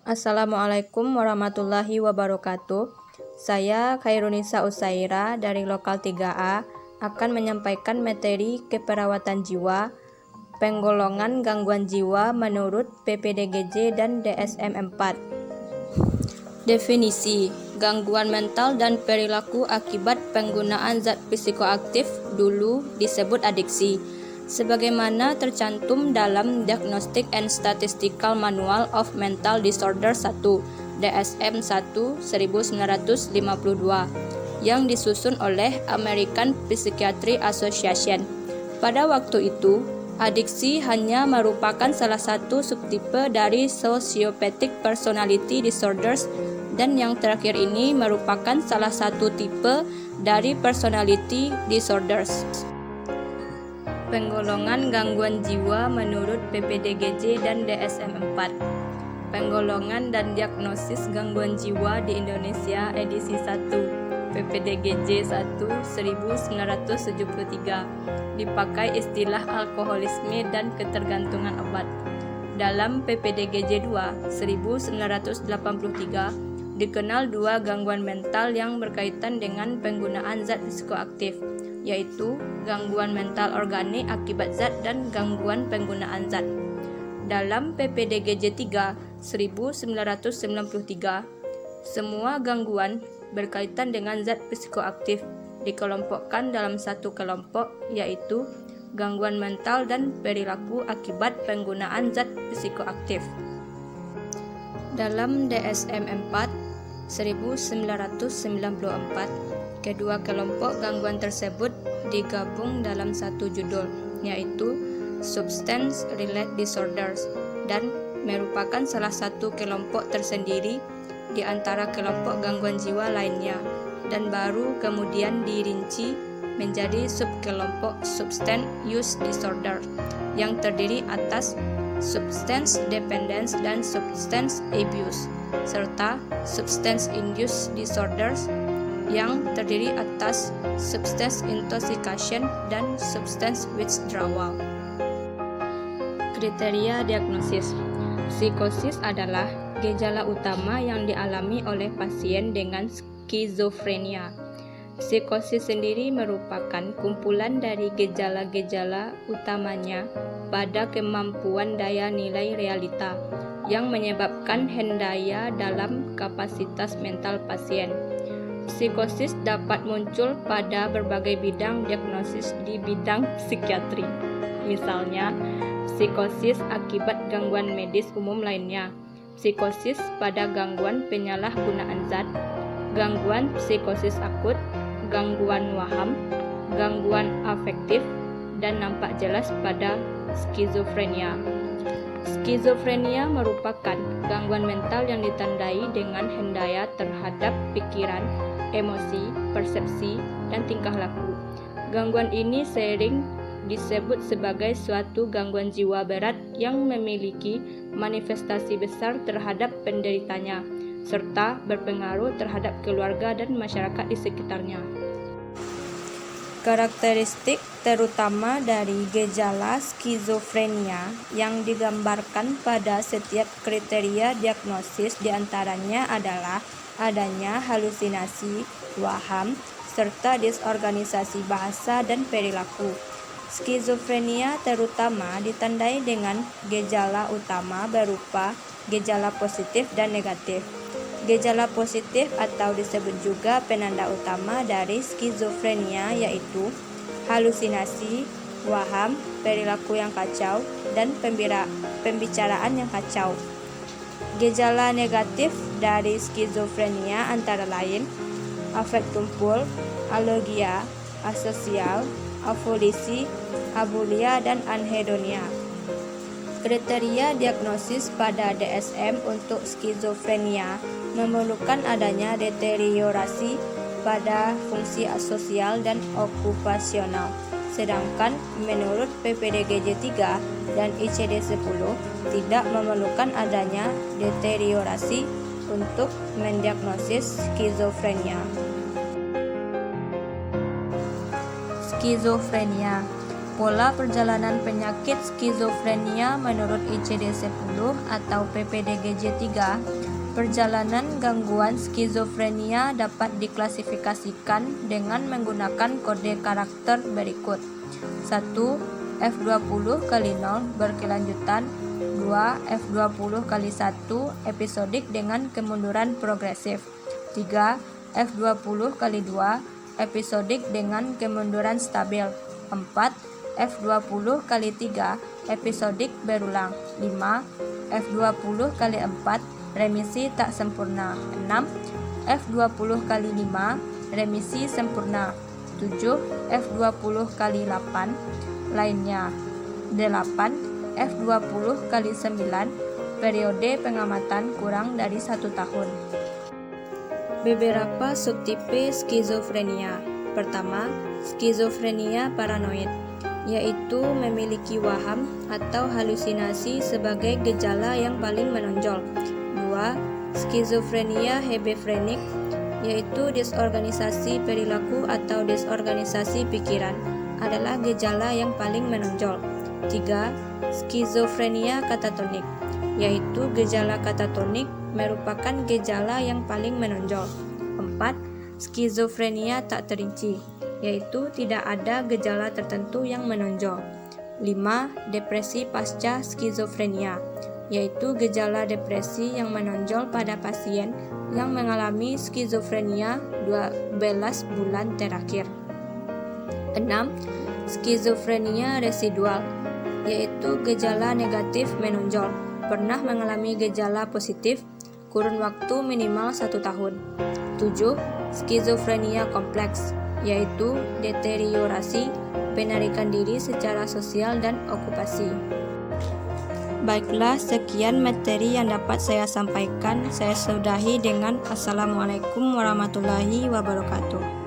Assalamualaikum warahmatullahi wabarakatuh. Saya Khairunisa Usaira dari Lokal 3A akan menyampaikan materi keperawatan jiwa, penggolongan gangguan jiwa menurut PPDGJ dan DSM-4. Definisi: gangguan mental dan perilaku akibat penggunaan zat psikoaktif dulu disebut adiksi, sebagaimana tercantum dalam Diagnostic and Statistical Manual of Mental Disorder 1 DSM-1 1952 yang disusun oleh American Psychiatry Association. Pada waktu itu, adiksi hanya merupakan salah satu subtipe dari sociopathic personality disorders, dan yang terakhir ini merupakan salah satu tipe dari personality disorders. Penggolongan gangguan jiwa menurut PPDGJ dan DSM-4. Penggolongan dan diagnosis gangguan jiwa di Indonesia edisi 1 PPDGJ 1 1973 dipakai istilah alkoholisme dan ketergantungan obat. Dalam PPDGJ 2 1983 dikenal dua gangguan mental yang berkaitan dengan penggunaan zat psikoaktif, yaitu gangguan mental organik akibat zat dan gangguan penggunaan zat. Dalam PPDGJ 3 1993, semua gangguan berkaitan dengan zat psikoaktif dikelompokkan dalam satu kelompok, yaitu gangguan mental dan perilaku akibat penggunaan zat psikoaktif. Dalam DSM-4 1994, kedua kelompok gangguan tersebut digabung dalam satu judul, yaitu Substance Related Disorders, dan merupakan salah satu kelompok tersendiri di antara kelompok gangguan jiwa lainnya, dan baru kemudian dirinci menjadi subkelompok Substance Use Disorder yang terdiri atas substance dependence dan substance abuse, serta substance induced disorders yang terdiri atas substance intoxication dan substance withdrawal. Kriteria diagnosis. Psikosis adalah gejala utama yang dialami oleh pasien dengan skizofrenia. Psikosis sendiri merupakan kumpulan dari gejala-gejala utamanya pada kemampuan daya nilai realita yang menyebabkan hendaya dalam kapasitas mental pasien. Psikosis dapat muncul pada berbagai bidang diagnosis di bidang psikiatri. Misalnya, psikosis akibat gangguan medis umum lainnya, psikosis pada gangguan penyalahgunaan zat, gangguan psikosis akut, gangguan waham, gangguan afektif, dan nampak jelas pada skizofrenia. Skizofrenia merupakan gangguan mental yang ditandai dengan hendaya terhadap pikiran, emosi, persepsi, dan tingkah laku. Gangguan ini sering disebut sebagai suatu gangguan jiwa berat yang memiliki manifestasi besar terhadap penderitanya, serta berpengaruh terhadap keluarga dan masyarakat di sekitarnya. Karakteristik terutama dari gejala skizofrenia yang digambarkan pada setiap kriteria diagnosis diantaranya adalah adanya halusinasi, waham, serta disorganisasi bahasa dan perilaku. Skizofrenia terutama ditandai dengan gejala utama berupa gejala positif dan negatif. Gejala positif atau disebut juga penanda utama dari skizofrenia yaitu halusinasi, waham, perilaku yang kacau, dan pembicaraan yang kacau. Gejala negatif dari skizofrenia antara lain afek tumpul, alogia, asosial, afolisi, abulia, dan anhedonia. Kriteria diagnosis pada DSM untuk skizofrenia memerlukan adanya deteriorasi pada fungsi asosial dan okupasional, sedangkan menurut PPDGJ 3 dan ICD-10 tidak memerlukan adanya deteriorasi untuk mendiagnosis skizofrenia. Skizofrenia. Pola perjalanan penyakit skizofrenia menurut ICD-10 atau PPDGJ-3, perjalanan gangguan skizofrenia dapat diklasifikasikan dengan menggunakan kode karakter berikut. 1. F20 kali 0 berkelanjutan. 2. F20 kali 1 episodik dengan kemunduran progresif. 3. F20 kali 2 episodik dengan kemunduran stabil. 4. F20 kali 3 episodik berulang. 5. F20 kali 4 remisi tak sempurna. 6. F20 kali 5 remisi sempurna. 7. F20 kali 8 lainnya. 8. F20 kali 9 periode pengamatan kurang dari 1 tahun. Beberapa subtipe skizofrenia. Pertama, skizofrenia paranoid, yaitu memiliki waham atau halusinasi sebagai gejala yang paling menonjol. 2. Skizofrenia hebefrenik, yaitu disorganisasi perilaku atau disorganisasi pikiran, adalah gejala yang paling menonjol. 3. Skizofrenia katatonik, yaitu gejala katatonik merupakan gejala yang paling menonjol. 4. Skizofrenia tak terinci, yaitu tidak ada gejala tertentu yang menonjol. 5. Depresi pasca skizofrenia, yaitu gejala depresi yang menonjol pada pasien yang mengalami skizofrenia 12 bulan terakhir. 6. Skizofrenia residual, yaitu gejala negatif menonjol, pernah mengalami gejala positif, kurun waktu minimal 1 tahun. 7. Skizofrenia kompleks, yaitu deteriorasi, penarikan diri secara sosial dan okupasi. Baiklah, sekian materi yang dapat saya sampaikan. Saya sudahi dengan Assalamualaikum warahmatullahi wabarakatuh.